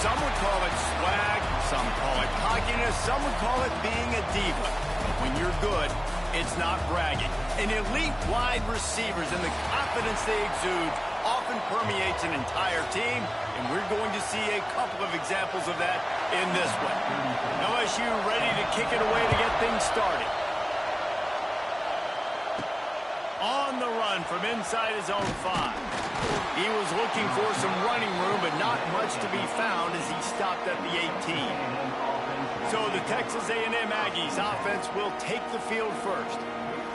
Some would call it swag, some call it cockiness, some would call it being a diva. But when you're good, it's not bragging. And elite wide receivers and the confidence they exude often permeates an entire team, and we're going to see a couple of examples of that in this one. LSU ready to kick it away to get things started. On the run from inside his own 5. He was looking for some running room, but not much to be found as he stopped at the 18. So the Texas A&M Aggies offense will take the field first.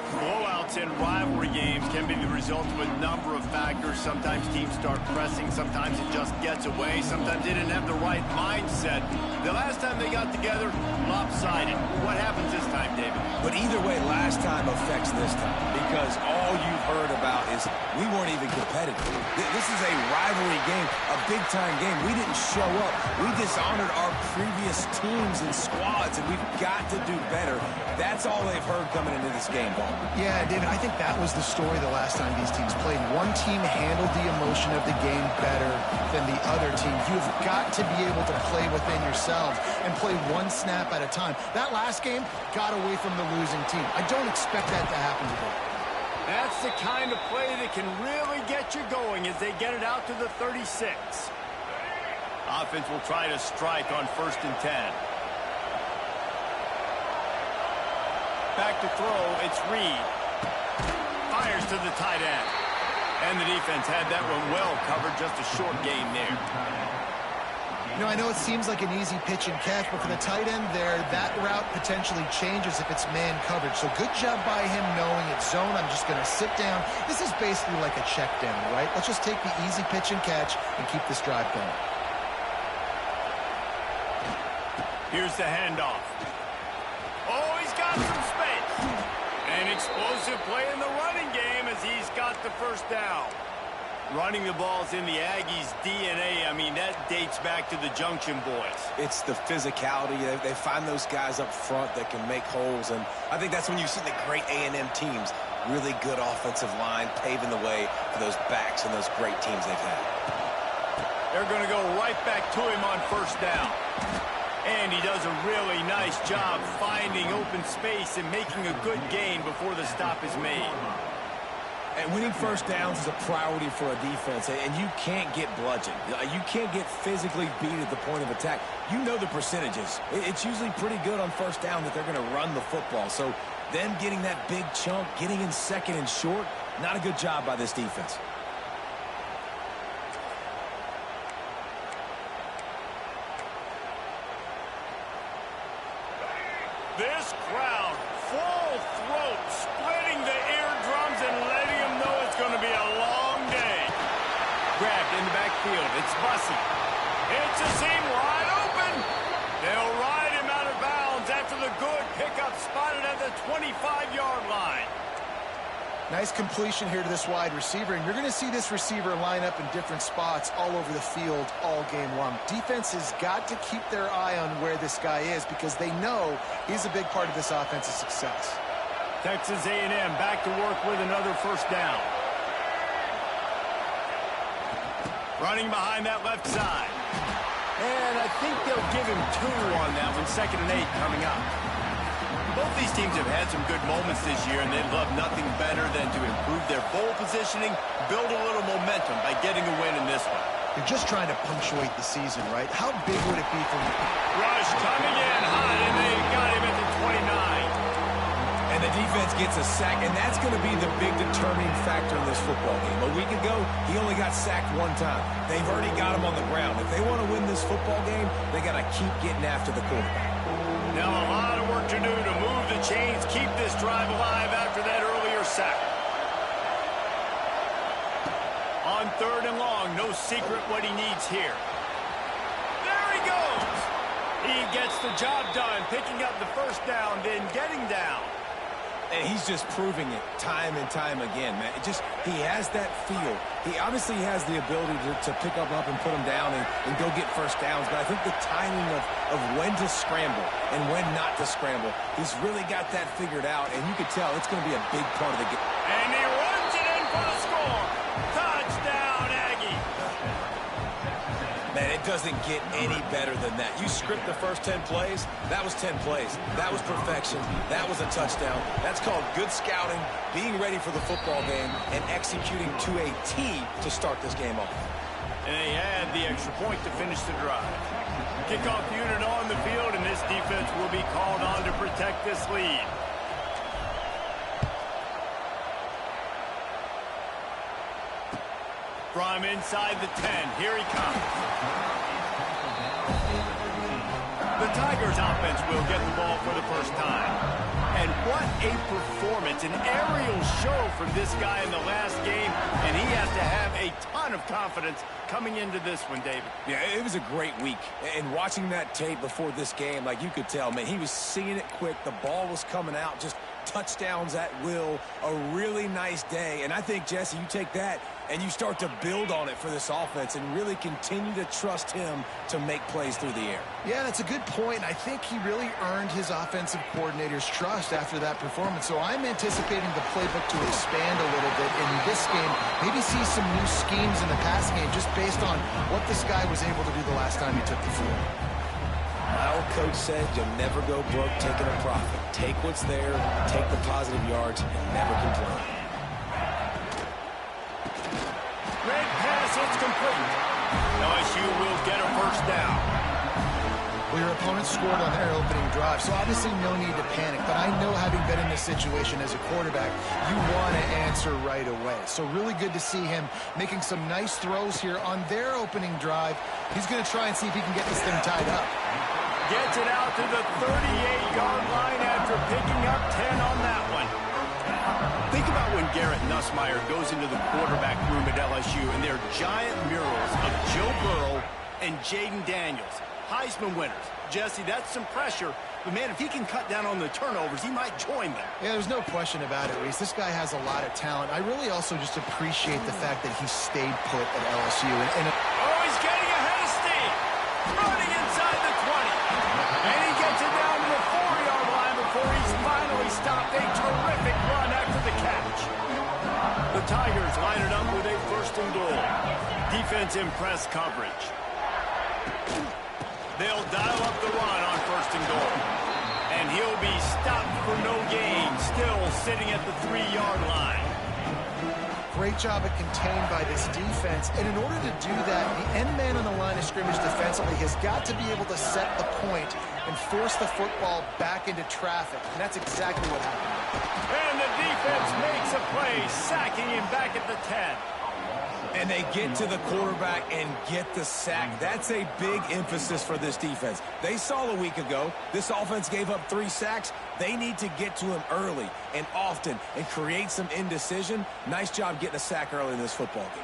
Blowouts in rivalry games can be the result of a number of factors. Sometimes teams start pressing, sometimes it just gets away, sometimes they didn't have the right mindset. The last time they got together, lopsided. What happens this time, David? But either way, last time affects this time, because all you've heard about is we weren't even competitive. This is a rivalry game, a big-time game. We didn't show up. We dishonored our previous teams and squads, and we've got to do better. That's all they've heard coming into this game, Paul. Yeah, David, I think that was the story the last time these teams played. One team handled the emotion of the game better than the other team. You've got to be able to play within yourselves and play one snap at a time. That last game got away from the losing team. I don't expect that to happen today. That's the kind of play that can really get you going as they get it out to the 36. Offense will try to strike on 1st and 10. Back to throw, it's Reed. Fires to the tight end. And the defense had that one well covered, just a short gain there. You know, I know it seems like an easy pitch and catch, but for the tight end there, that route potentially changes if it's man coverage. So good job by him knowing it's zone. I'm just going to sit down. This is basically like a check down, right? Let's just take the easy pitch and catch and keep this drive going. Here's the handoff. Oh, he's got some space. An explosive play in the running game as he's got the first down. Running the ball's in the Aggies' DNA. I mean, that dates back to the Junction Boys. It's the physicality. They find those guys up front that can make holes, and I think that's when you see the great A&M teams. Really good offensive line, paving the way for those backs and those great teams they've had. They're going to go right back to him on 1st down. And he does a really nice job finding open space and making a good gain before the stop is made. And winning 1st downs is a priority for a defense, and you can't get bludgeoned. You can't get physically beat at the point of attack. You know the percentages. It's usually pretty good on 1st down that they're going to run the football. So them getting that big chunk, getting in 2nd and short, not a good job by this defense. This crowd, full throat, splitting the eardrums and letting them know it's going to be a long day. Grabbed in the backfield. It's Bussey. It's a seam wide open. They'll ride him out of bounds after the good pickup spotted at the 25-yard line. Nice completion here to this wide receiver, and you're going to see this receiver line up in different spots all over the field all game long. Defense has got to keep their eye on where this guy is because they know he's a big part of this offense's success. Texas A&M back to work with another 1st down. Running behind that left side. And I think they'll give him 2 on that one. 2nd and 8 coming up. Both these teams have had some good moments this year, and they'd love nothing better than to improve their bowl positioning, build a little momentum by getting a win in this one. They're just trying to punctuate the season, right? How big would it be for them? Rush coming in hot, and they got him at the 29. And the defense gets a sack, and that's going to be the big determining factor in this football game. A week ago, he only got sacked 1 time. They've already got him on the ground. If they want to win this football game, they got to keep getting after the quarterback. Now a lot of work to do to move the chains, keep this drive alive after that earlier sack. On 3rd and long, no secret what he needs here. There he goes. He gets the job done, picking up the 1st down, then getting down. And he's just proving it time and time again, man. He has that feel. He obviously has the ability to pick up and put him down and go get 1st downs. But I think the timing of when to scramble and when not to scramble, he's really got that figured out. And you can tell it's going to be a big part of the game. And he runs it in for the score. Touchdown, Aggie. Man, it doesn't get any better than that. You script the first 10 plays, that was 10 plays. That was perfection. That was a touchdown. That's called good scouting, being ready for the football game, and executing to a T to start this game off. And they had the extra point to finish the drive. Kickoff unit on the field, and this defense will be called on to protect this lead. From inside the 10, here he comes. The Tigers offense will get the ball for the first time. And what a performance, an aerial show from this guy in the last game, and he has to have a ton of confidence coming into this one, David. Yeah, it was a great week. And watching that tape before this game, like you could tell, man, he was seeing it quick. The ball was coming out, just touchdowns at will. A really nice day. And I think, Jesse, you take that and you start to build on it for this offense and really continue to trust him to make plays through the air. Yeah, that's a good point. I think he really earned his offensive coordinator's trust after that performance. So I'm anticipating the playbook to expand a little bit in this game. Maybe see some new schemes in the passing game just based on what this guy was able to do the last time he took the field. Our coach said you'll never go broke taking a profit. Take what's there, take the positive yards, and never complain. Red pass, it's complete. LSU will get a first down. Well, your opponent scored on their opening drive, so obviously no need to panic. But I know, having been in this situation as a quarterback, you want to answer right away. So really good to see him making some nice throws here on their opening drive. He's going to try and see if he can get this thing tied up. Gets it out to the 38-yard line after picking up 10 on that one. Think about when Garrett Nussmeier goes into the quarterback room at LSU and there are giant murals of Joe Burrow and Jaden Daniels, Heisman winners. Jesse, that's some pressure. But, man, if he can cut down on the turnovers, he might join them. Yeah, there's no question about it, Reese. This guy has a lot of talent. I really also just appreciate the fact that he stayed put at LSU. Oh, he's getting ahead of steam. Running inside the 20. And he gets it down to the 4-yard line before he's finally stopped. A terrific run after the catch. The Tigers line it up with a first and goal. Defense in press coverage. They'll dial up the run on first and goal. And he'll be stopped for no gain, still sitting at the 3-yard line. Great job at contained by this defense. And in order to do that, the end man on the line of scrimmage defensively has got to be able to set the point and force the football back into traffic. And that's exactly what happened. And the defense makes a play, sacking him back at the 10. And they get to the quarterback and get the sack. That's a big emphasis for this defense. They saw a week ago, this offense gave up 3 sacks. They need to get to him early and often and create some indecision. Nice job getting a sack early in this football game.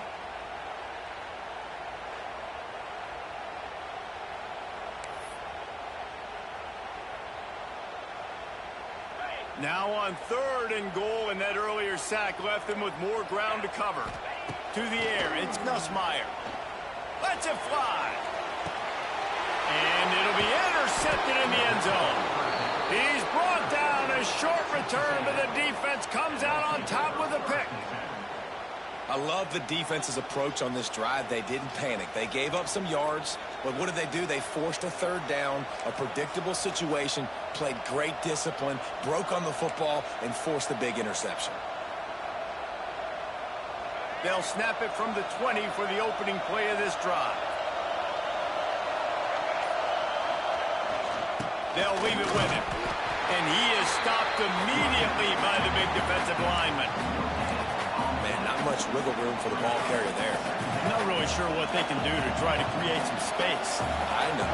Now on 3rd and goal, and that earlier sack left them with more ground to cover. To the air, it's Nussmeier. Lets it fly. And it'll be intercepted in the end zone. He's brought down, a short return, but the defense comes out on top with a pick. I love the defense's approach on this drive. They didn't panic. They gave up some yards, but what did they do? They forced a 3rd down, a predictable situation, played great discipline, broke on the football, and forced the big interception. They'll snap it from the 20 for the opening play of this drive. They'll leave it with him. And he is stopped immediately by the big defensive lineman. Man, not much wiggle room for the ball carrier there. Not really sure what they can do to try to create some space. I know.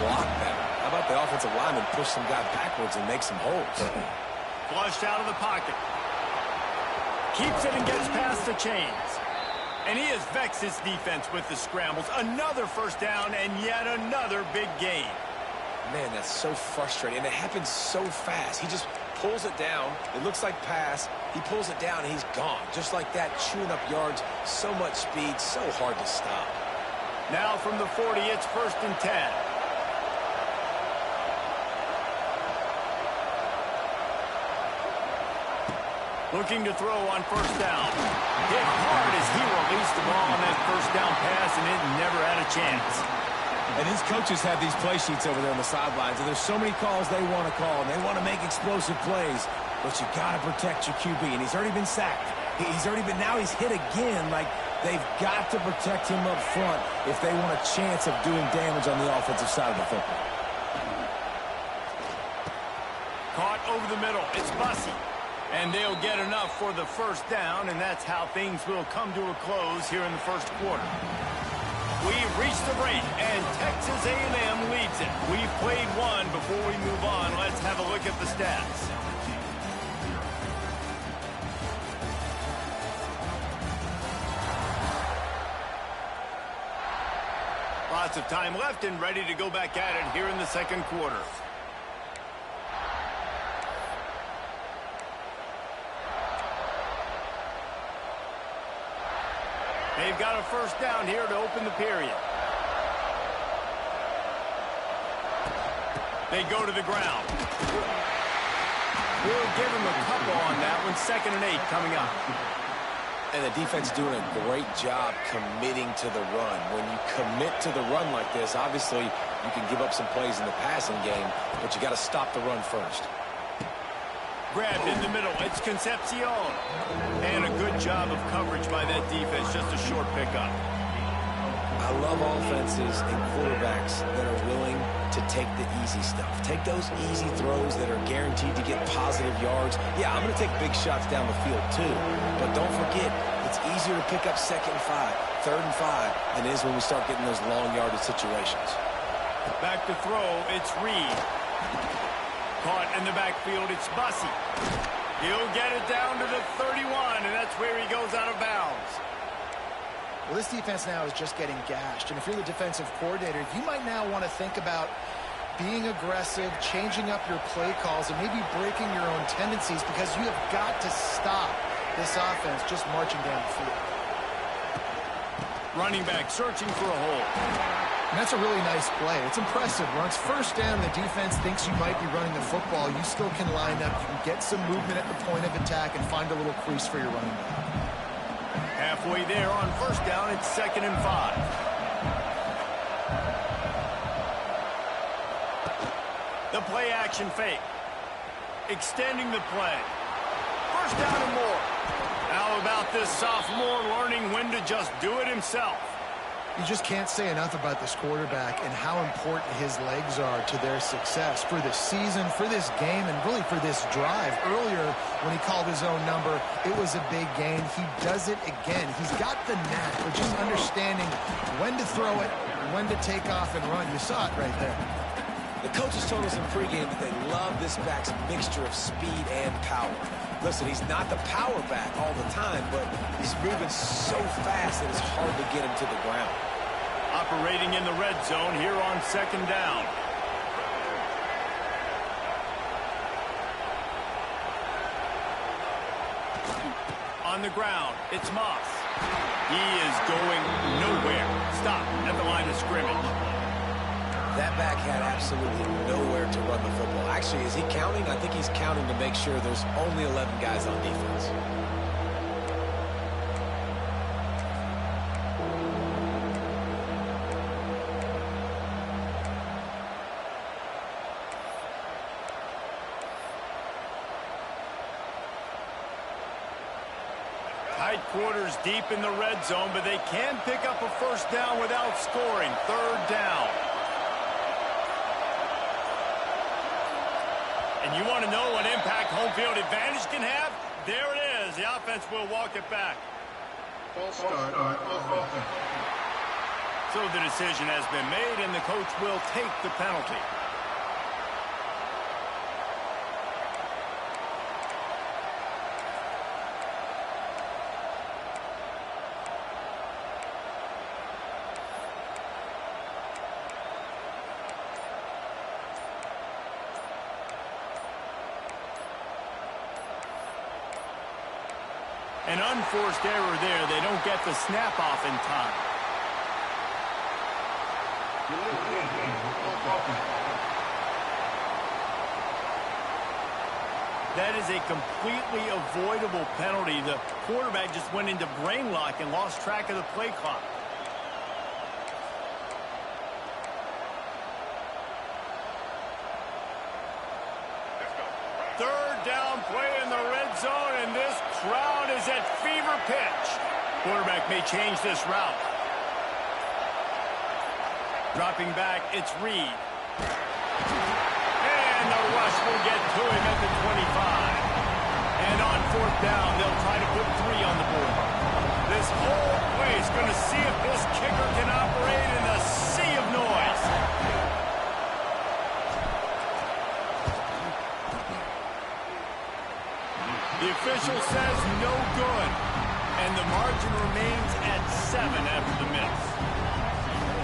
Block better. How about the offensive lineman push some guy backwards and make some holes? Flushed out of the pocket. Keeps it and gets past the chains. And he has vexed his defense with the scrambles. Another first down and yet another big gain. Man, that's so frustrating. And it happens so fast. He just pulls it down. It looks like pass. He pulls it down and he's gone. Just like that, chewing up yards. So much speed, so hard to stop. Now from the 40, it's 1st and 10. Looking to throw on first down. Hit hard as he released the ball on that first down pass, and it never had a chance. And his coaches have these play sheets over there on the sidelines, and there's so many calls they want to call, and they want to make explosive plays. But you got to protect your QB, and he's already been sacked. Now he's hit again. Like, they've got to protect him up front if they want a chance of doing damage on the offensive side of the football. Caught over the middle. It's Bussey. And they'll get enough for the first down, and that's how things will come to a close here in the first quarter. We've reached the break, and Texas A&M leads it. We've played one. Before we move on, let's have a look at the stats. Lots of time left and ready to go back at it here in the second quarter. They've got a first down here to open the period. They go to the ground. We'll give him a couple on that one. 2nd and 8 coming up. And the defense doing a great job committing to the run. When you commit to the run like this, obviously you can give up some plays in the passing game, but you got to stop the run first. Grabbed in the middle. It's Concepcion. And a good job of coverage by that defense. Just a short pickup. I love offenses and quarterbacks that are willing to take the easy stuff. Take those easy throws that are guaranteed to get positive yards. Yeah, I'm going to take big shots down the field too. But don't forget, it's easier to pick up 2nd and 5, 3rd and 5 than it is when we start getting those long yardage situations. Back to throw. It's Reed. Caught in the backfield, it's Bussey. He'll get it down to the 31, and that's where he goes out of bounds. Well, this defense now is just getting gashed, and if you're the defensive coordinator, you might now want to think about being aggressive, changing up your play calls, and maybe breaking your own tendencies, because you have got to stop this offense just marching down the field. Running back searching for a hole. And that's a really nice play. It's impressive. Once first down, the defense thinks you might be running the football. You still can line up. You can get some movement at the point of attack and find a little crease for your running back. Halfway there on first down, it's 2nd and 5. The play action fake. Extending the play. First down and more. How about this sophomore learning when to just do it himself? You just can't say enough about this quarterback and how important his legs are to their success for this season, for this game, and really for this drive. Earlier, when he called his own number, it was a big gain. He does it again. He's got the knack for just understanding when to throw it, when to take off and run. You saw it right there. The coaches told us in pregame that they love this back's mixture of speed and power. Listen, he's not the power back all the time, but he's moving so fast that it's hard to get him to the ground. Operating in the red zone here on 2nd down. On the ground, it's Moss. He is going nowhere. Stop at the line of scrimmage. That back had absolutely nowhere to run the football. Actually, is he counting? I think he's counting to make sure there's only 11 guys on defense. Tight quarters deep in the red zone, but they can pick up a first down without scoring. 3rd down. And you want to know what impact home field advantage can have? There it is. The offense will walk it back. So the decision has been made, and the coach will take the penalty. An unforced error there. They don't get the snap off in time. That is a completely avoidable penalty. The quarterback just went into brain lock and lost track of the play clock. Third down play in the red zone, and this crowd is at fever pitch. Quarterback may change this route. Dropping back, it's Reed. And the rush will get to him at the 25. And on fourth down, they'll try to put 3 on the board. This whole play is going to see if this kicker can operate in a sea of noise. The official says no good, and the margin remains at 7 after the miss.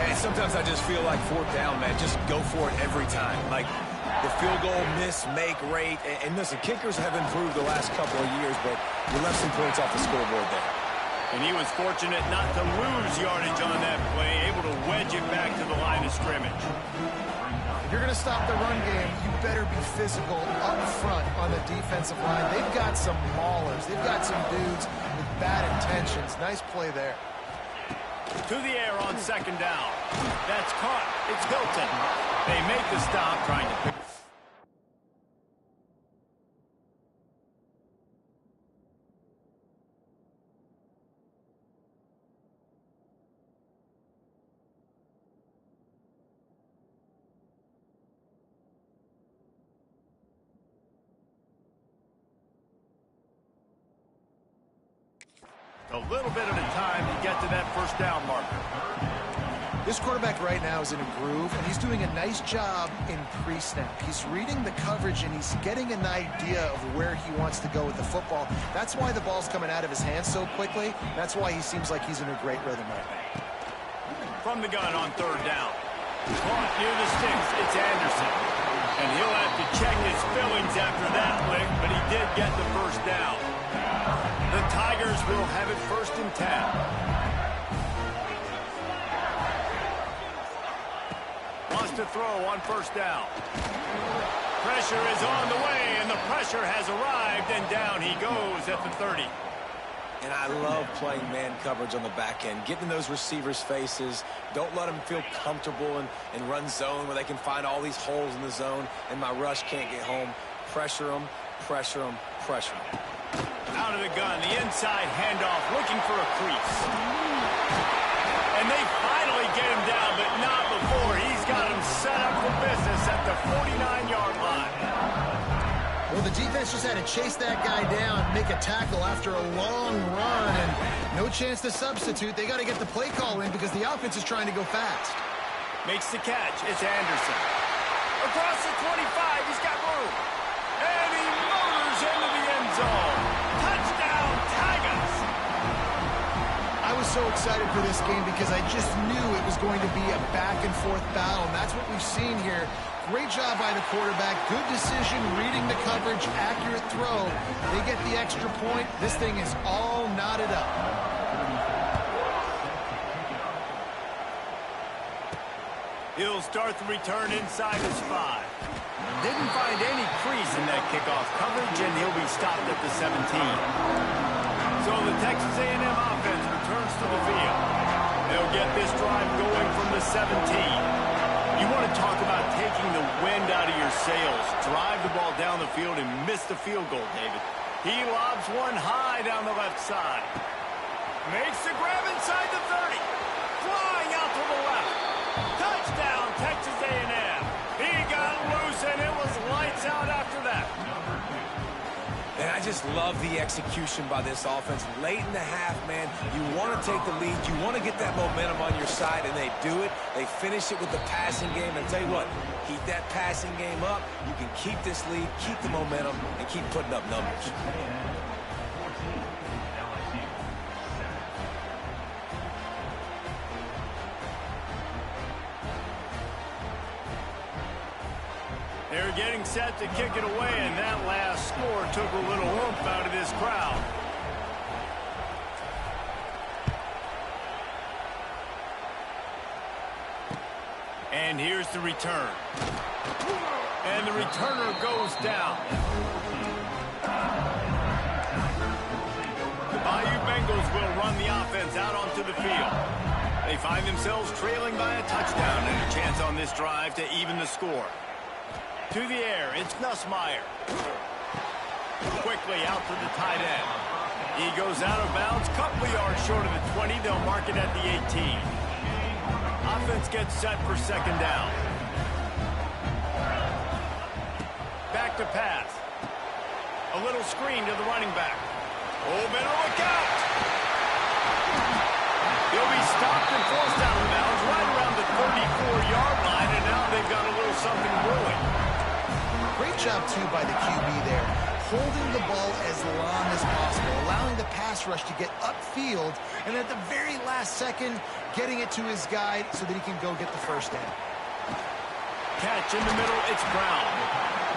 And sometimes I just feel like fourth down, man, just go for it every time. Like the field goal miss-make rate. And listen, kickers have improved the last couple of years, but you left some points off the scoreboard there. And he was fortunate not to lose yardage on that play, able to wedge it back to the line of scrimmage. If you're going to stop the run game, you better be physical up front on the defensive line. They've got some maulers. They've got some dudes with bad intentions. Nice play there. To the air on second down. That's caught. It's Hilton. They make the stop, trying to pick. A little bit at a time to get to that first down marker. This quarterback right now is in a groove, and he's doing a nice job in pre-snap. He's reading the coverage, and he's getting an idea of where he wants to go with the football. That's why the ball's coming out of his hands so quickly. That's why he seems like he's in a great rhythm right now. From the gun on third down. Caught near the sticks, it's Anderson. And he'll have to check his fillings after that lick, but he did get the first down. The Tigers will have it first and 10. Wants to throw on first down. Pressure is on the way, and the pressure has arrived, and down he goes at the 30. And I love playing man coverage on the back end, getting in those receivers' faces. Don't let them feel comfortable and run zone where they can find all these holes in the zone, and my rush can't get home. Pressure them, pressure them, pressure them. Out of the gun, the inside handoff, looking for a crease. And they finally get him down, but not before. He's got him set up for business at the 49-yard line. Well, the defense just had to chase that guy down, make a tackle after a long run, and no chance to substitute. They got to get the play call in because the offense is trying to go fast. Makes the catch. It's Anderson. Across the 25, he's got room. And he motors into the end zone. Touchdown, Tigers! I was so excited for this game because I just knew it was going to be a back-and-forth battle, and that's what we've seen here. Great job by the quarterback. Good decision, reading the coverage, accurate throw. They get the extra point. This thing is all knotted up. He'll start the return inside his 5. Didn't find any crease in that kickoff coverage, and he'll be stopped at the 17. So the Texas A&M offense returns to the field. They'll get this drive going from the 17. You want to talk about taking the wind out of your sails. Drive the ball down the field and miss the field goal, David. He lobs one high down the left side. Makes the grab inside the 30. Flying out to the left. Touchdown, Texas A&M. He got loose, and it was lights out after that. And I just love the execution by this offense. Late in the half, man, you want to take the lead. You want to get that momentum on your side, and they do it. They finish it with the passing game. And tell you what, keep that passing game up. You can keep this lead, keep the momentum, and keep putting up numbers. They're getting set to kick it away, and that last score took a little oomph out of this crowd. And here's the return. And the returner goes down. Eagles will run the offense out onto the field. They find themselves trailing by a touchdown and a chance on this drive to even the score. To the air, it's Nussmeier. Quickly out to the tight end. He goes out of bounds, couple yards short of the 20. They'll mark it at the 18. Offense gets set for second down. Back to pass. A little screen to the running back. Oh, better look out. He'll be stopped and forced out of bounds right around the 34-yard line, and now they've got a little something brewing. Great job, too, by the QB there, holding the ball as long as possible, allowing the pass rush to get upfield, and at the very last second, getting it to his guy so that he can go get the first down. Catch in the middle, it's Brown.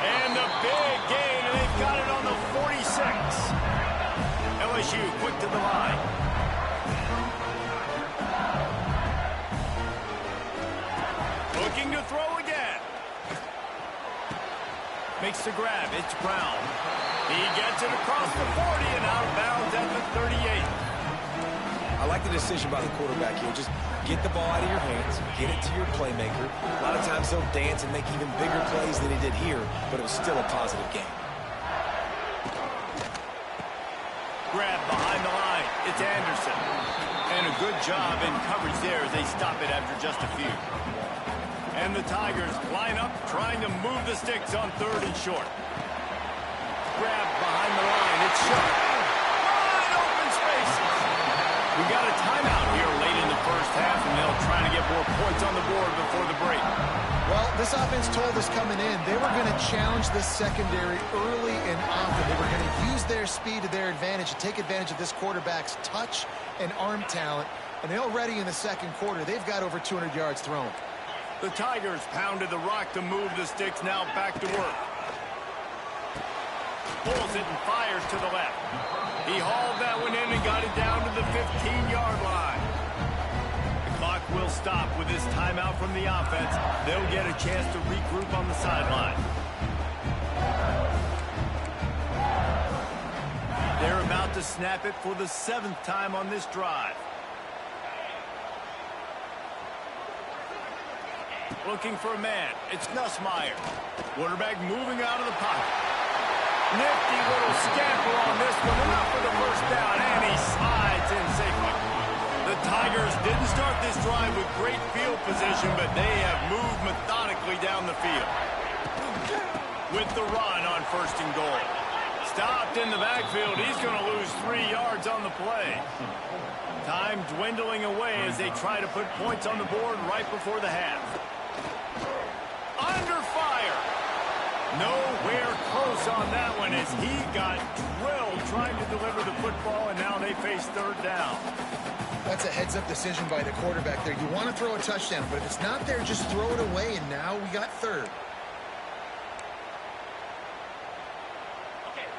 And a big gain, and they've got it on the 46. LSU quick to the line. Looking to throw again. Makes the grab. It's Brown. He gets it across the 40 and out of bounds at the 38. I like the decision by the quarterback here. Just get the ball out of your hands, get it to your playmaker. A lot of times he'll dance and make even bigger plays than he did here, but it was still a positive game. Grab behind the line. It's Anderson. And a good job in coverage there as they stop it after just a few. And the Tigers line up, trying to move the sticks on third and short. Grab behind the line. It's Sharp. Wide open spaces. We got a timeout here late in the first half, and they'll try to get more points on the board before the break. Well, this offense told us coming in they were going to challenge this secondary early and often. They were going to use their speed to their advantage and take advantage of this quarterback's touch and arm talent. And already in the second quarter, they've got over 200 yards thrown. The Tigers pounded the rock to move the sticks, now back to work. Pulls it and fires to the left. He hauled that one in and got it down to the 15-yard line. The clock will stop with this timeout from the offense. They'll get a chance to regroup on the sideline. They're about to snap it for the 7th time on this drive. Looking for a man. It's Nussmeier. Quarterback moving out of the pocket. Nifty little scamper on this one. Enough for the first down, and he slides in safely. The Tigers didn't start this drive with great field position, but they have moved methodically down the field. With the run on first and goal. Stopped in the backfield. He's going to lose 3 yards on the play. Time dwindling away as they try to put points on the board right before the half. Under fire. Nowhere close on that one as he got drilled trying to deliver the football, and now they face third down. That's a heads-up decision by the quarterback there. You want to throw a touchdown, but if it's not there, just throw it away, and now we got third.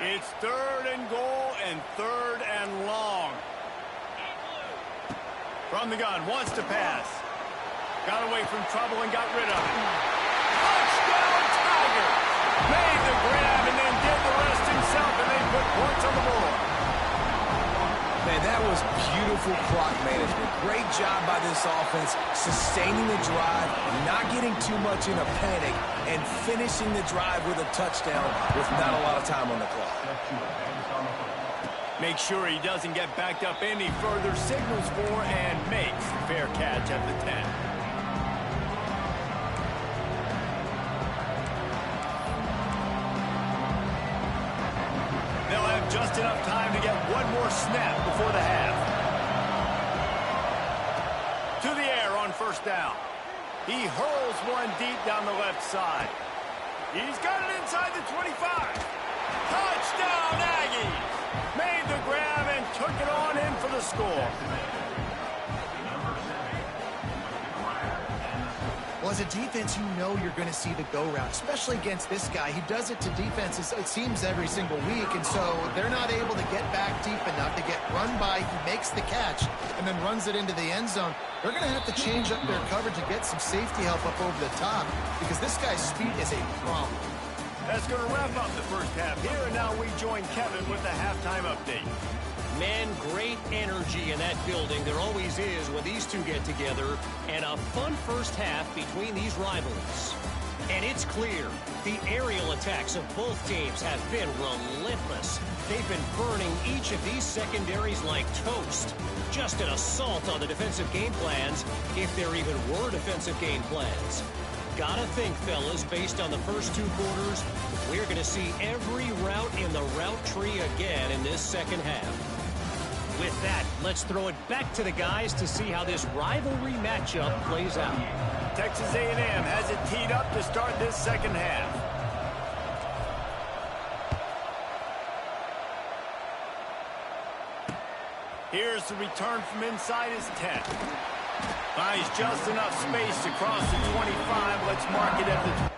It's third and goal and third and long. From the gun, wants to pass. Got away from trouble and got rid of it. Touchdown, Tigers! Made the grab and then did the rest himself, and they put points on the board. Man, that was beautiful clock management. Great job by this offense, sustaining the drive, not getting too much in a panic, and finishing the drive with a touchdown with not a lot of time on the clock. Make sure he doesn't get backed up any further, signals for and makes the fair catch at the 10. They'll have just enough time to get one more snap before the half. To the air on first down. He hurls one deep down the left side. He's got it inside the 25. Touchdown, Aggies! Made the grab and took it on in for the score. Well, as a defense, you know you're going to see the go route, especially against this guy. He does it to defenses, it seems, every single week, and so they're not able to get back deep enough to get run by. He makes the catch and then runs it into the end zone. They're going to have to change up their coverage and get some safety help up over the top because this guy's speed is a problem. That's going to wrap up the first half here, and now we join Kevin with the halftime update. Man, great energy in that building. There always is when these two get together. And a fun first half between these rivalries. And it's clear, the aerial attacks of both teams have been relentless. They've been burning each of these secondaries like toast. Just an assault on the defensive game plans, if there even were defensive game plans. Gotta think, fellas, based on the first two quarters, we're going to see every route in the route tree again in this second half. With that, let's throw it back to the guys to see how this rivalry matchup plays out. Texas A&M has it teed up to start this second half. Here's the return from inside his 10. Finds just enough space to cross the 25. Let's mark it at the 20.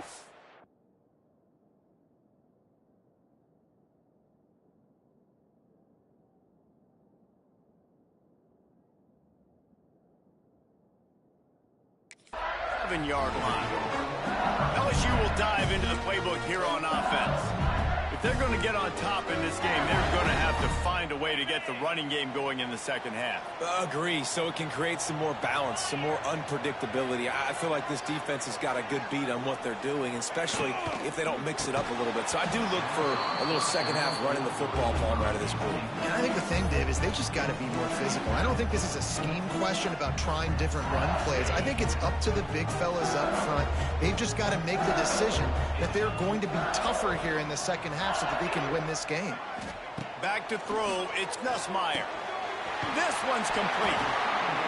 Yard line. LSU will dive into the playbook here on offense. If they're going to get on top in this game, they're going to have to find a way to get the running game going in the second half. Agree, so it can create some more balance, some more unpredictability. I feel like this defense has got a good beat on what they're doing, especially if they don't mix it up a little bit. So I do look for a little second half running the football palm out of this group. And I think the thing, Dave, is they just got to be more physical. I don't think this is a scheme question about trying different run plays. I think it's up to the big fellas up front. They've just got to make the decision that they're going to be tougher here in the second half so that they can win this game. Back to throw, it's Nussmeier. This one's complete.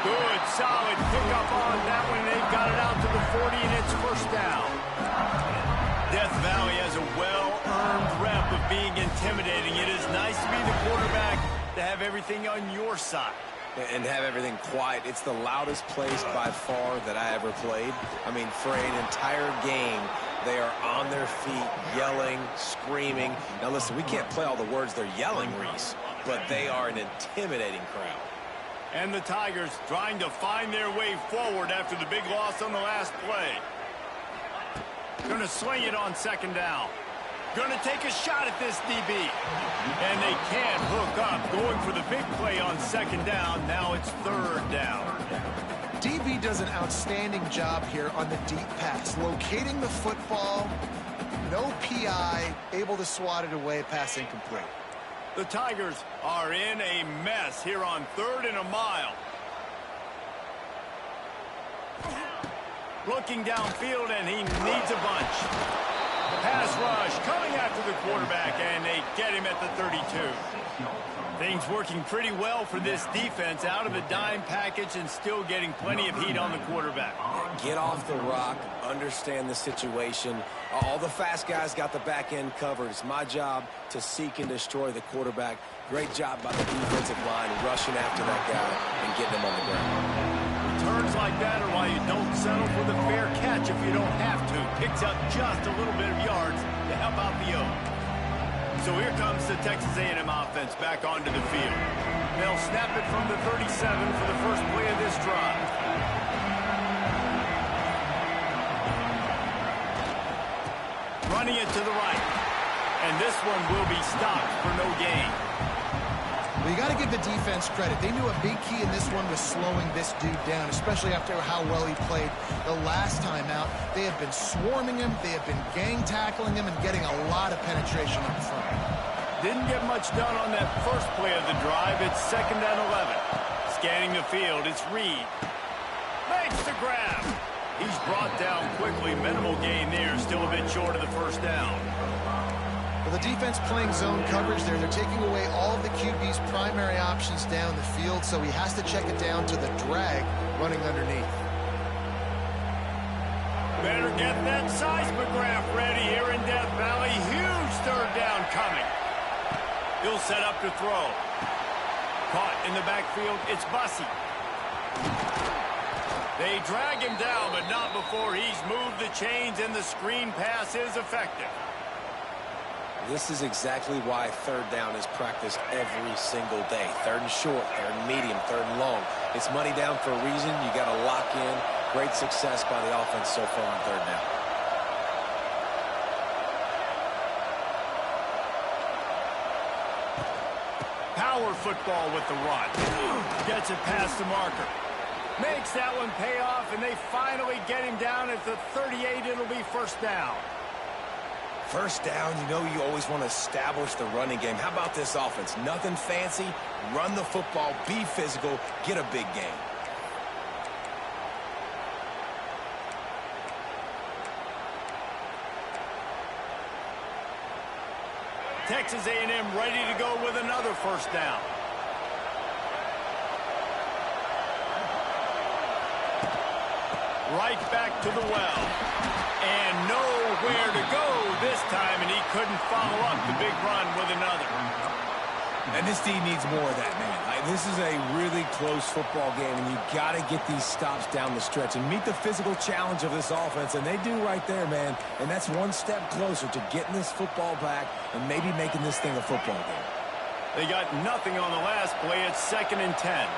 Good, solid pickup on that one. They've got it out to the 40, and it's first down. Death Valley has a well-earned rep of being intimidating. It is nice to be the quarterback, to have everything on your side. And have everything quiet. It's the loudest place by far that I ever played. I mean, for an entire game, they are on their feet, yelling, screaming. Now, listen, we can't play all the words they're yelling, Reese, but they are an intimidating crowd. And the Tigers trying to find their way forward after the big loss on the last play. Going to swing it on second down. Going to take a shot at this DB. And they can't hook up. Going for the big play on second down. Now it's third down. DB does an outstanding job here on the deep pass. Locating the football, no PI, able to swat it away, pass incomplete. The Tigers are in a mess here on 3rd and a mile. Looking downfield, and he needs a bunch. Pass rush coming after the quarterback, and they get him at the 32. Things working pretty well for this defense, out of a dime package and still getting plenty of heat on the quarterback. Get off the rock, understand the situation. All the fast guys got the back end covered. It's my job to seek and destroy the quarterback. Great job by the defensive line, rushing after that guy and getting him on the ground. Returns like that are why you don't settle for the fair catch if you don't have to. Picks up just a little bit of yards to help out the O. So here comes the Texas A&M offense back onto the field. They'll snap it from the 37 for the first play of this drive. Running it to the right. And this one will be stopped for no gain. Well, you got to give the defense credit. They knew a big key in this one was slowing this dude down, especially after how well he played the last time out. They have been swarming him. They have been gang tackling him and getting a lot of penetration up front. Didn't get much done on that first play of the drive. It's 2nd and 11. Scanning the field, it's Reed. Makes the grab. He's brought down quickly. Minimal gain there. Still a bit short of the first down. Well, the defense playing zone coverage there. They're taking away all of the QB's primary options down the field, so he has to check it down to the drag running underneath. Better get that seismograph ready here in Death Valley. Huge third down coming. He'll set up to throw. Caught in the backfield, it's Bussey. They drag him down, but not before he's moved the chains, and the screen pass is effective. This is exactly why third down is practiced every single day. 3rd and short, 3rd and medium, 3rd and long. It's money down for a reason. You got to lock in. Great success by the offense so far on 3rd down. power football with the run. Gets it past the marker. Makes that one pay off, and they finally get him down at the 38. It'll be first down. First down, you know you always want to establish the running game. How about this offense? Nothing fancy. Run the football, be physical, get a big gain. Texas A&M ready to go with another first down. Right back to the well. And nowhere to go this time, and he couldn't follow up the big run with another. And this team needs more of that, man. This is a really close football game, and you got to get these stops down the stretch and meet the physical challenge of this offense, and they do right there, man. And that's one step closer to getting this football back and maybe making this thing a football game. They got nothing on the last play. It's 2nd and 10.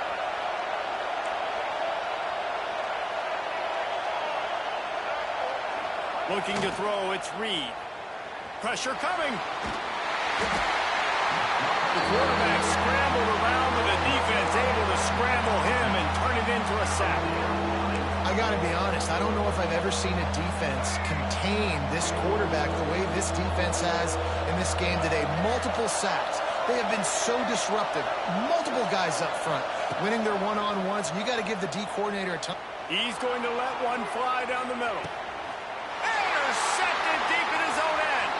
Looking to throw, it's Reed. Pressure coming. The quarterback scrambled around, and the defense able to scramble him and turn it into a sack. I got to be honest, I don't know if I've ever seen a defense contain this quarterback the way this defense has in this game today. Multiple sacks. They have been so disruptive. Multiple guys up front, winning their one-on-ones, and you got to give the D coordinator a time. He's going to let one fly down the middle. Intercepted deep in his own end.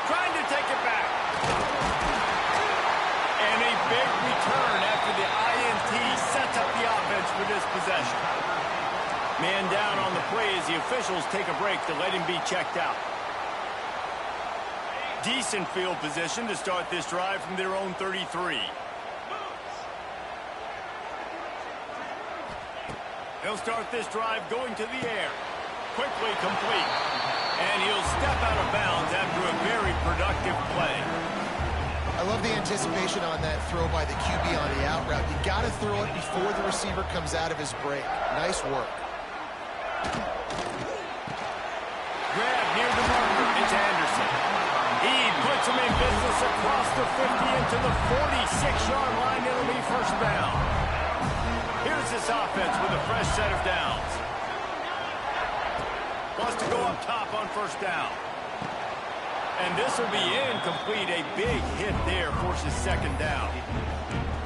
Trying to take it back. And a big return after the INT sets up the offense for this possession. Man down on the play as the officials take a break to let him be checked out. Decent field position to start this drive from their own 33. They'll start this drive going to the air. Quickly complete. And he'll step out of bounds after a very productive play. I love the anticipation on that throw by the QB on the out route. You got to throw it before the receiver comes out of his break. Nice work. Grab near the marker. It's Anderson. He puts him in business across the 50 into the 46-yard line. It'll be first down. Here's this offense with a fresh set of downs. Wants to go up top on first down. And this will be incomplete. A big hit there forces second down.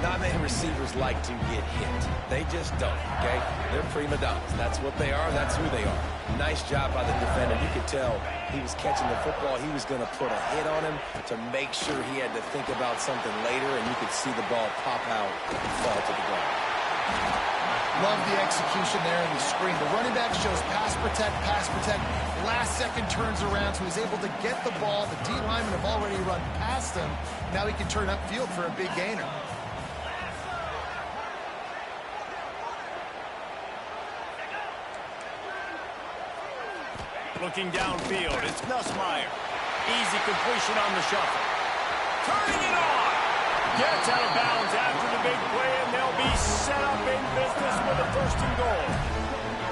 Not many receivers like to get hit. They just don't, okay? They're prima donnas. That's what they are. That's who they are. Nice job by the defender. You could tell he was catching the football. He was going to put a hit on him to make sure he had to think about something later, and you could see the ball pop out and fall to the ground. Love the execution there in the screen. The running back shows pass protect, pass protect. Last second turns around, so he's able to get the ball. The D linemen have already run past him. Now he can turn upfield for a big gainer. Looking downfield, it's Nussmeier. Easy completion on the shuffle. Turning it on. Gets out of bounds after the big play, and they'll be set up in business with a first and goal.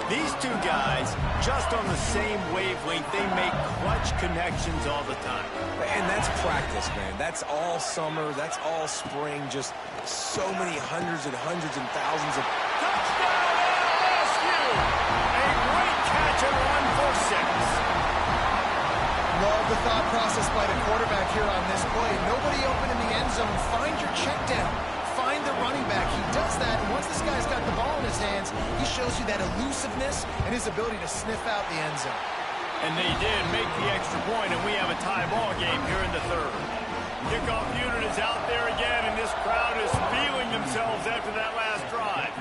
These two guys, just on the same wavelength, they make clutch connections all the time. And that's practice, man. That's all summer. That's all spring. Just so many hundreds and thousands of... Touchdown, LSU! A great catch and run for 6. Love the thought process by the quarterback here on this play. Nobody open in the end zone. Find your check down. Find the running back. He does that, and once this guy's got the ball in his hands, he shows you that elusiveness and his ability to sniff out the end zone. And they did make the extra point, and we have a tie ball game here in the third. Kickoff unit is out there again, and this crowd is feeling themselves after that last drive.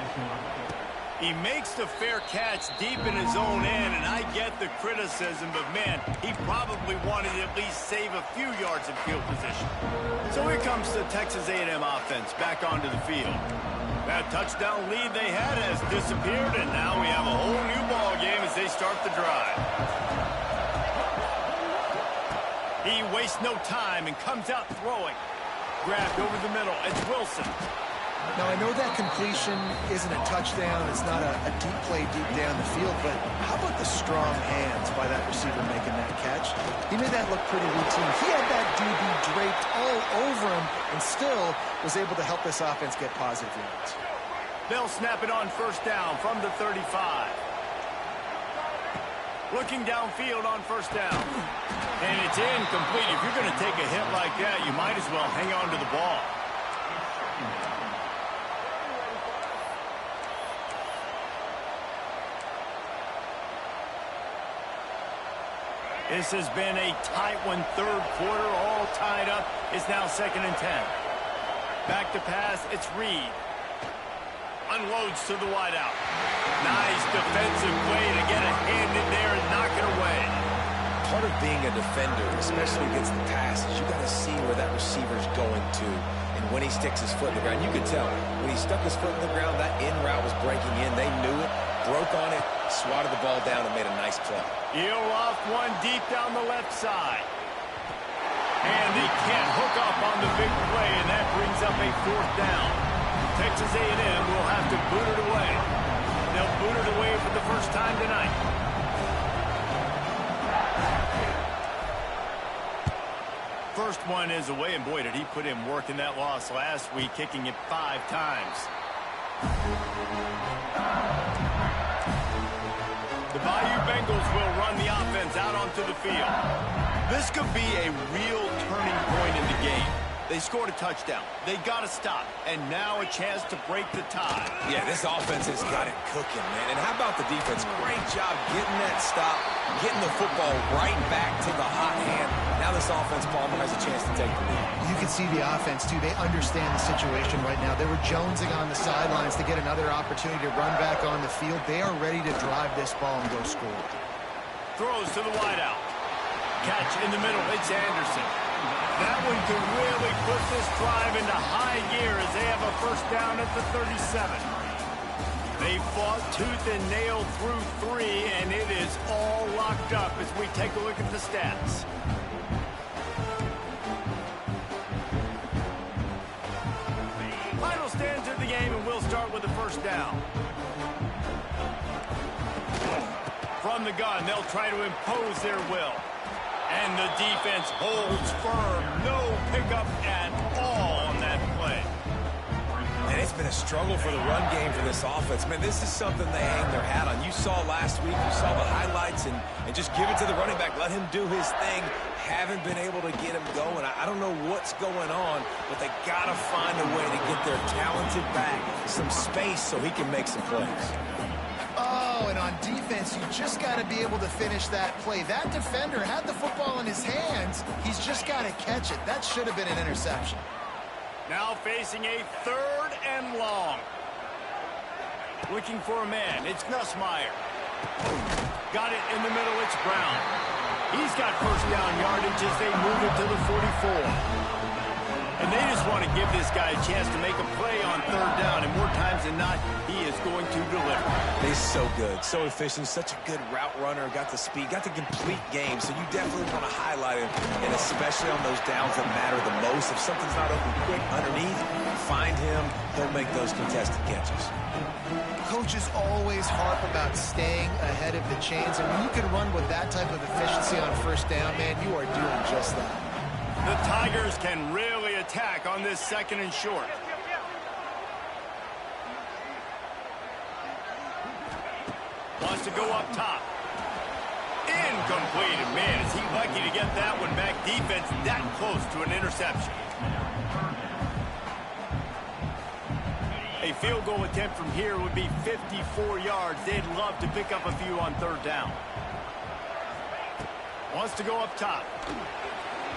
He makes the fair catch deep in his own end, and I get the criticism, but man, he probably wanted to at least save a few yards in field position. So here comes the Texas A&M offense back onto the field. That touchdown lead they had has disappeared, and now we have a whole new ball game as they start the drive. He wastes no time and comes out throwing. Grabbed over the middle. It's Wilson. Now, I know that completion isn't a touchdown. It's not a deep play deep down the field, but how about the strong hands? by that receiver making that catch. He made that look pretty routine. He had that DB draped all over him and still was able to help this offense get positive yards. They'll snap it on first down from the 35. Looking downfield on first down. And it's incomplete. If you're going to take a hit like that, you might as well hang on to the ball. This has been a tight one, third quarter, all tied up. It's now 2nd and 10. Back to pass, it's Reed. Unloads to the wideout. Nice defensive play to get a hand in there and knock it away. Part of being a defender, especially against the pass, is you got to see where that receiver's going to. And when he sticks his foot in the ground, you could tell. When he stuck his foot in the ground, that in route was breaking in. They knew it, broke on it, swatted the ball down, and made a nice play. He'll off one deep down the left side. And they can't hook up on the big play, and that brings up a 4th down. Texas A&M will have to boot it away. They'll boot it away for the first time tonight. First one is away, and boy, did he put in work in that loss last week, kicking it 5 times. The Bayou Bengals will run the offense out onto the field. This could be a real turning point in the game. They scored a touchdown. They got to stop. And now a chance to break the tie. Yeah, this offense has got it cooking, man. And how about the defense? Great job getting that stop, getting the football right back to the hot hand. Now this offense, Palmer, has a chance to take the lead. You can see the offense, too. They understand the situation right now. They were jonesing on the sidelines to get another opportunity to run back on the field. They are ready to drive this ball and go score. Throws to the wideout. Catch in the middle. It's Anderson. That one could really put this drive into high gear as they have a first down at the 37. They fought tooth and nail through 3, and it is all locked up as we take a look at the stats. Final stands of the game, and we'll start with the first down. From the gun, they'll try to impose their will. And the defense holds firm. No pickup at all on that play. And it's been a struggle for the run game for this offense. Man, this is something they hang their hat on. You saw last week, you saw the highlights, and just give it to the running back. Let him do his thing. Haven't been able to get him going. I don't know what's going on, but they got to find a way to get their talented back some space so he can make some plays. Oh, and on defense, you just got to be able to finish that play. That defender had the football in his hands. He's just got to catch it. That should have been an interception. Now facing a 3rd and long. Looking for a man. It's Nussmeier. Got it in the middle. It's Brown. He's got first down yardage as they move it to the 44. And they just want to give this guy a chance to make a play on 3rd down. And more times than not, he is going to deliver. He's so good, so efficient, such a good route runner, got the speed, got the complete game. So you definitely want to highlight him, and especially on those downs that matter the most. If something's not open quick underneath, find him. He'll make those contested catches. Coaches always harp about staying ahead of the chains. And when you can run with that type of efficiency on first down, man, you are doing just that. The Tigers can really attack on this 2nd and short. Wants to go up top. Incomplete. And man, is he lucky to get that one back. Defense that close to an interception. A field goal attempt from here would be 54 yards. They'd love to pick up a few on 3rd down. Wants to go up top.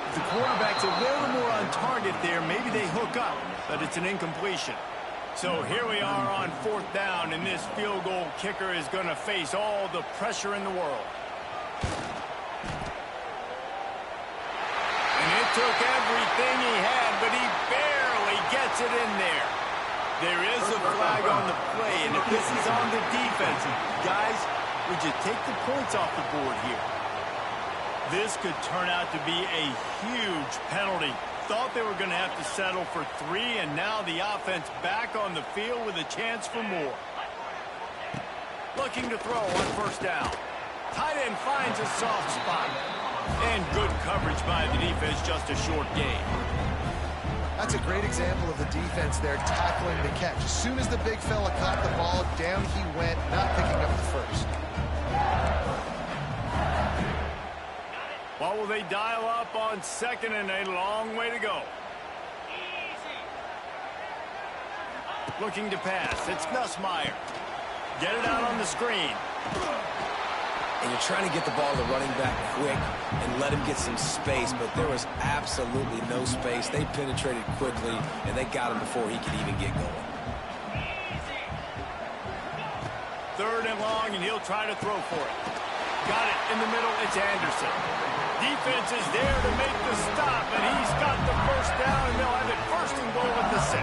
If the quarterback's a little more on target there, maybe they hook up, but it's an incompletion. So here we are on 4th down, and this field goal kicker is going to face all the pressure in the world. And it took everything he had, but he barely gets it in there. There is a flag on the play, and if this is on the defense, guys, would you take the points off the board here? This could turn out to be a huge penalty. Thought they were going to have to settle for 3, and now the offense back on the field with a chance for more. Looking to throw on first down. tight end finds a soft spot. And good coverage by the defense, just a short gain. That's a great example of the defense there tackling the catch. As soon as the big fella caught the ball, down he went, not picking up the first. What will they dial up on second and a long way to go? Looking to pass. It's Nussmeier. Get it out on the screen. And you're trying to get the ball to the running back quick and let him get some space, but there was absolutely no space. They penetrated quickly, and they got him before he could even get going. Third and long, and he'll try to throw for it. Got it in the middle. It's Anderson. Defense is there to make the stop, and he's got the first down, and they'll have it first and goal at the 6.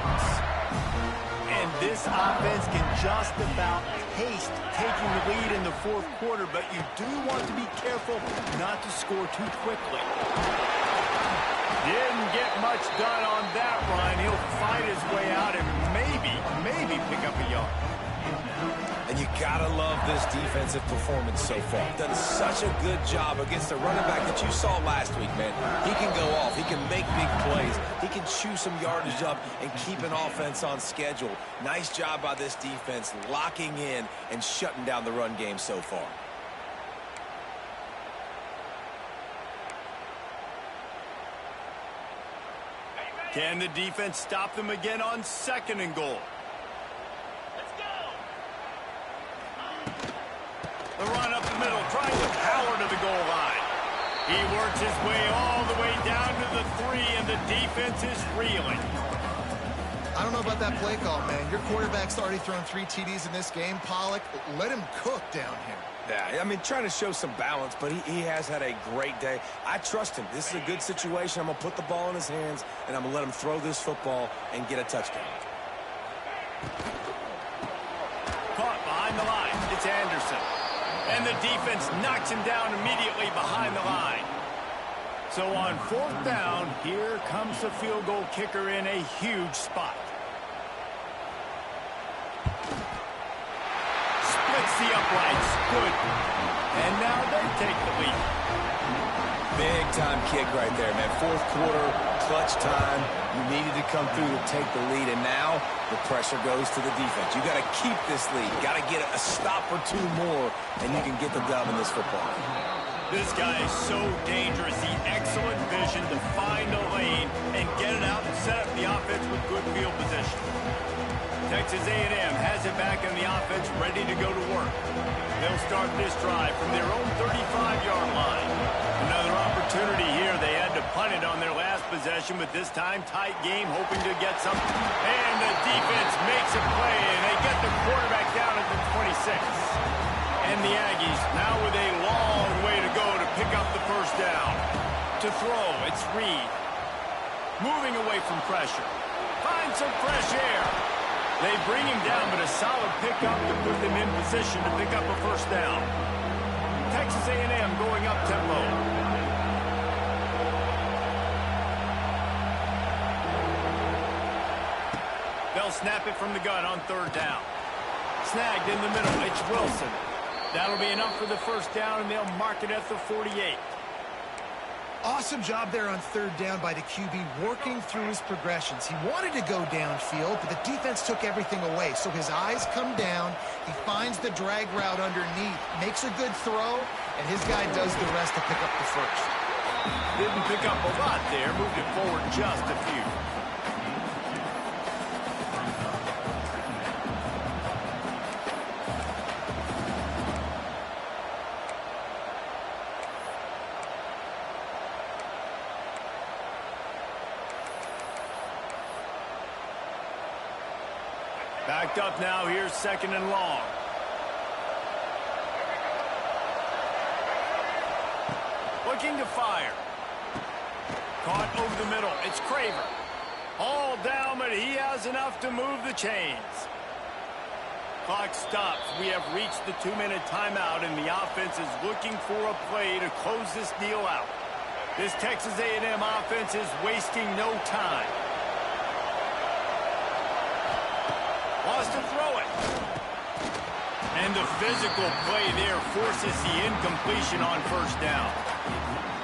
And this offense can just about taste taking the lead in the fourth quarter, but you do want to be careful not to score too quickly. Didn't get much done on that run. He'll fight his way out and maybe pick up a yard. And you gotta love this defensive performance so far. Done such a good job against the running back that you saw last week, man. He can go off. He can make big plays. He can chew some yardage up and keep an offense on schedule. Nice job by this defense locking in and shutting down the run game so far. Can the defense stop them again on second and goal? The run up the middle, trying to power to the goal line. He works his way all the way down to the 3, and the defense is reeling. I don't know about that play call, man. Your quarterback's already thrown 3 TDs in this game. Pollock, let him cook down here. Yeah, I mean, trying to show some balance, but he has had a great day. I trust him. This is a good situation. I'm going to put the ball in his hands, and I'm going to let him throw this football and get a touchdown. Caught behind the line. It's Anderson. And the defense knocks him down immediately behind the line. So on fourth down, here comes the field goal kicker in a huge spot. Splits the uprights. Good. And now they take the lead. Big time kick right there, man. Fourth quarter, clutch time. You needed to come through to take the lead, and now the pressure goes to the defense. You got to keep this lead. Got to get a stop or 2 more, and you can get the dub in this football. This guy is so dangerous. He excellent vision to find a lane and get it out and set up the offense with good field position. Texas A&M has it back in the offense, ready to go to work. They'll start this drive from their own 35-yard line. Another opportunity here. They had to punt it on their last possession, but this time tight game, hoping to get something. And the defense makes a play, and they get the quarterback down at the 26. And the Aggies now with a long way to go to pick up the first down. To throw, it's Reed. Moving away from pressure. Finds some fresh air. They bring him down, but a solid pickup to put them in position to pick up a first down. Texas A&M going up tempo. They'll snap it from the gun on third down. Snagged in the middle. It's Wilson. That'll be enough for the first down, and they'll mark it at the 48. Awesome job there on third down by the QB, working through his progressions. He wanted to go downfield, but the defense took everything away. So his eyes come down. He finds the drag route underneath, makes a good throw, and his guy does the rest to pick up the first. Didn't pick up a lot there, moved it forward just a few. Backed up now, here's second and long. Looking to fire. Caught over the middle, it's Craver. All down, but he has enough to move the chains. Clock stops. We have reached the 2-minute timeout, and the offense is looking for a play to close this deal out. This Texas A&M offense is wasting no time. Wants to throw it. And the physical play there forces the incompletion on first down.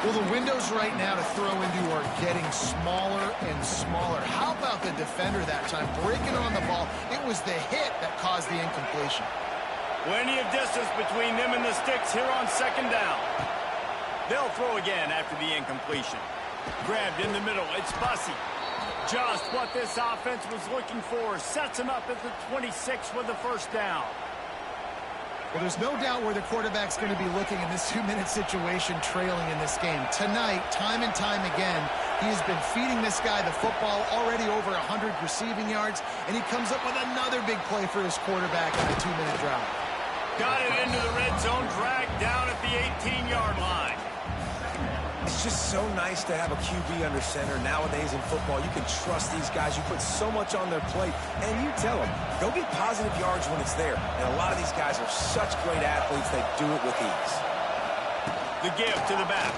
Well, the windows right now to throw into are getting smaller and smaller. How about the defender that time breaking on the ball? It was the hit that caused the incompletion. Plenty of distance between them and the sticks here on second down. They'll throw again after the incompletion. Grabbed in the middle. It's Bussey. Just what this offense was looking for. Sets him up at the 26 with the first down. Well, there's no doubt where the quarterback's going to be looking in this 2-minute situation trailing in this game. Tonight, time and time again, he has been feeding this guy the football, already over 100 receiving yards, and he comes up with another big play for his quarterback on a 2-minute drive. Got it into the red zone, dragged down at the 18-yard line. It's just so nice to have a QB under center. Nowadays in football, you can trust these guys. You put so much on their plate, and you tell them, go get positive yards when it's there. And a lot of these guys are such great athletes, they do it with ease. The give to the back.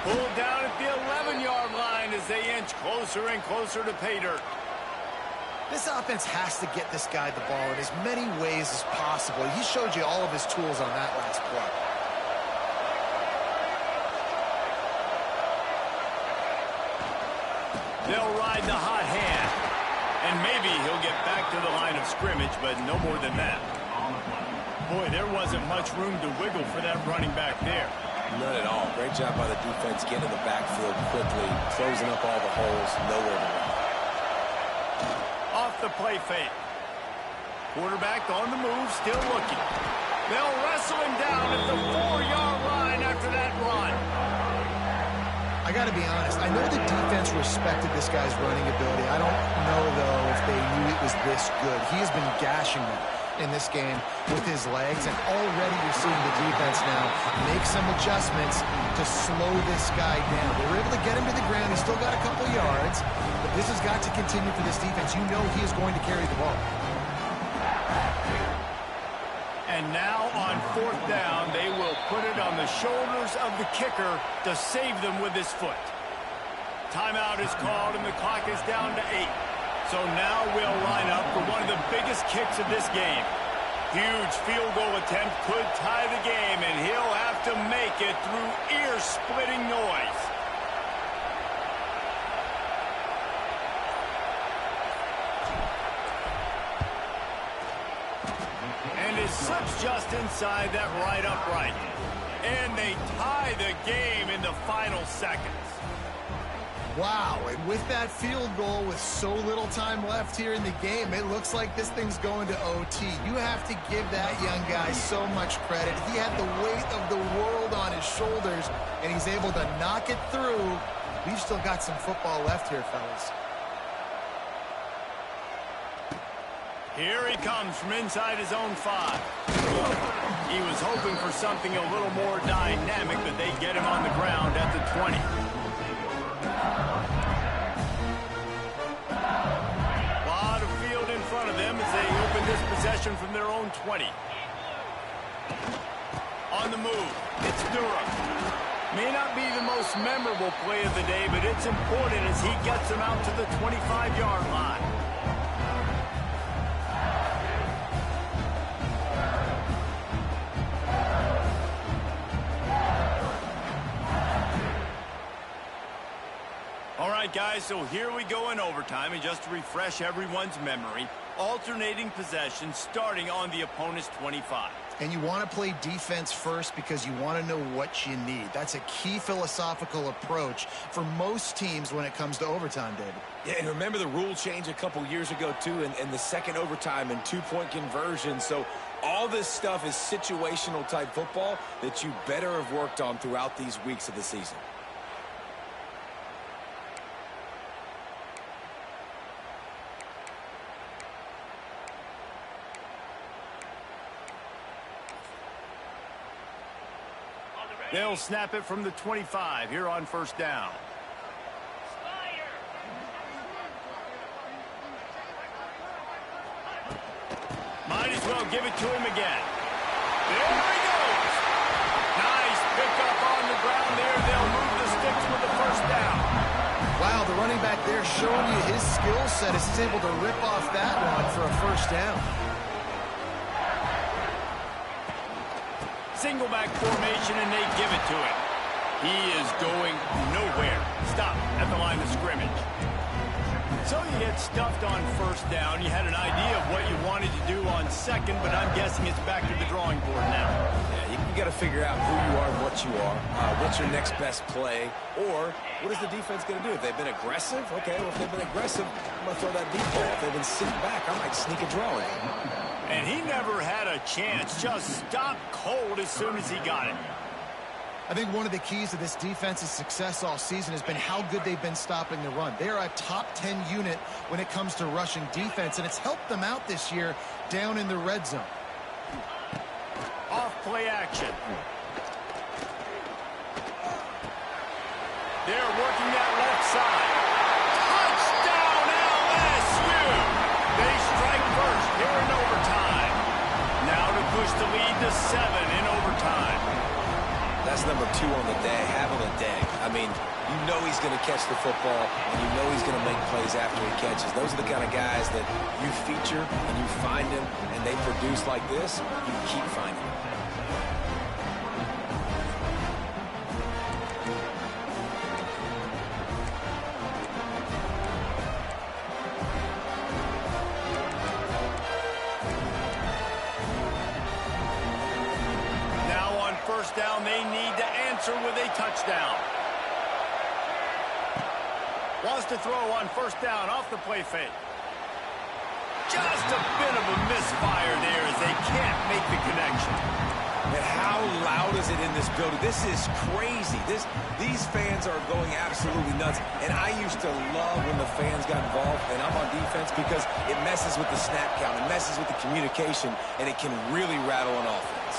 Pulled down at the 11-yard line as they inch closer and closer to pay dirt. This offense has to get this guy the ball in as many ways as possible. He showed you all of his tools on that last play. They'll ride the hot hand. And maybe he'll get back to the line of scrimmage, but no more than that. Boy, there wasn't much room to wiggle for that running back there. None at all. Great job by the defense getting in the backfield quickly, closing up all the holes, nowhere to run. Off the play fake. Quarterback on the move, still looking. They'll wrestle him down at the 4-yard line after that run. I got to be honest, I know the defense respected this guy's running ability. I don't know, though, if they knew it was this good. He has been gashing them in this game with his legs, and already you're seeing the defense now make some adjustments to slow this guy down. They were able to get him to the ground. He's still got a couple yards, but this has got to continue for this defense. You know he is going to carry the ball. And now on fourth down, they will put it on the shoulders of the kicker to save them with his foot. Timeout is called, and the clock is down to 8. So now we'll line up for one of the biggest kicks of this game. Huge field goal attempt could tie the game, and he'll have to make it through ear-splitting noise. And it slips just inside that right upright. And they tie the game in the final seconds. Wow, and with that field goal with so little time left here in the game, it looks like this thing's going to OT. You have to give that young guy so much credit. He had the weight of the world on his shoulders, and he's able to knock it through. We've still got some football left here, fellas. Here he comes from inside his own 5. He was hoping for something a little more dynamic, but they get him on the ground at the 20. Lot of field in front of them as they open this possession from their own 20. On the move, it's Durham. May not be the most memorable play of the day, but it's important as he gets them out to the 25-yard line. All right, guys, so here we go in overtime, and just to refresh everyone's memory, alternating possession starting on the opponent's 25. And you want to play defense first because you want to know what you need. That's a key philosophical approach for most teams when it comes to overtime, David. Yeah, and remember the rule change a couple years ago, too, and the second overtime and two-point conversion. So all this stuff is situational type football that you better have worked on throughout these weeks of the season. They'll snap it from the 25 here on first down. Might as well give it to him again. There he goes. Nice pickup on the ground there. They'll move the sticks with the first down. Wow, the running back there showing you his skill set as he's able to rip off that one for a first down. Single back formation, and they give it to him. He is going nowhere. Stop at the line of scrimmage. So you get stuffed on first down. You had an idea of what you wanted to do on second, but I'm guessing it's back to the drawing board now. Yeah, you got to figure out who you are and what you are. What's your next best play? Or what is the defense going to do? If they've been aggressive, okay, well, if they've been aggressive, I'm going to throw that deep ball. If they've been sitting back, I might sneak a draw in. And he never had a chance. Just stopped cold as soon as he got it. I think one of the keys to this defense's success all season has been how good they've been stopping the run. They are a top 10 unit when it comes to rushing defense, and it's helped them out this year down in the red zone. Off play action. They're working that left side. Touchdown LSU! They strike first here in overtime. Now to push the lead to 7 in overtime. That's number 2 on the day, having a day. I mean, you know he's going to catch the football, and you know he's going to make plays after he catches. Those are the kind of guys that you feature and you find them, and they produce like this, you keep finding them. First down, they need to answer with a touchdown. Wants to throw on first down off the play fake. Just a bit of a misfire there as they can't make the connection. And how loud is it in this building? This is crazy. These fans are going absolutely nuts. And I used to love when the fans got involved, and I'm on defense, because it messes with the snap count. It messes with the communication, and it can really rattle an offense.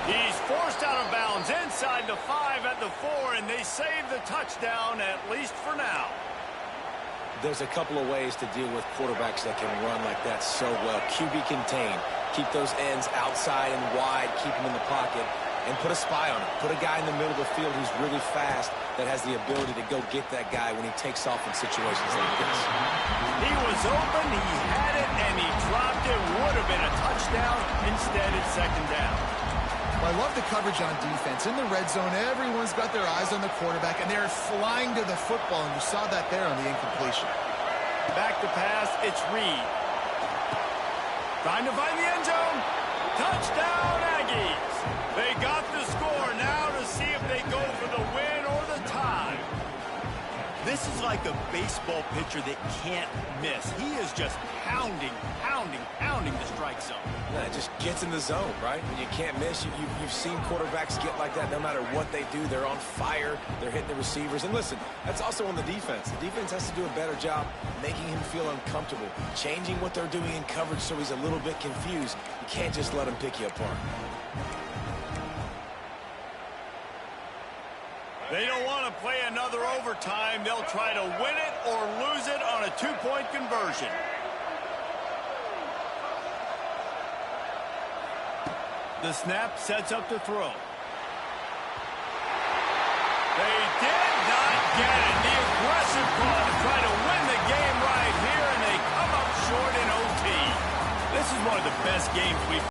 He's forced out of bounds inside the 5 at the 4, and they save the touchdown, at least for now. There's a couple of ways to deal with quarterbacks that can run like that so well. QB contain. Keep those ends outside and wide. Keep them in the pocket. And put a spy on it. Put a guy in the middle of the field who's really fast that has the ability to go get that guy when he takes off in situations like this. He was open, he had it, and he dropped it. Would have been a touchdown. Instead, it's second down. Well, I love the coverage on defense. In the red zone, everyone's got their eyes on the quarterback, and they're flying to the football, and you saw that there on the incompletion. Back to pass, it's Reed. Trying to find the end zone. Touchdown, Aggies. They got the score now to see if they go for the win or the tie. This is like a baseball pitcher that can't miss. He is just pounding the strike zone. Yeah, it just gets in the zone, right? You can't miss. You've seen quarterbacks get like that no matter what they do. They're on fire. They're hitting the receivers. And listen, that's also on the defense. The defense has to do a better job making him feel uncomfortable, changing what they're doing in coverage so he's a little bit confused. You can't just let him pick you apart. They don't want to play another overtime. They'll try to win it or lose it on a 2-point conversion. The snap sets up to throw. They did not get it. The aggressive call to try to win the game right here, and they come up short in OT. This is one of the best games we've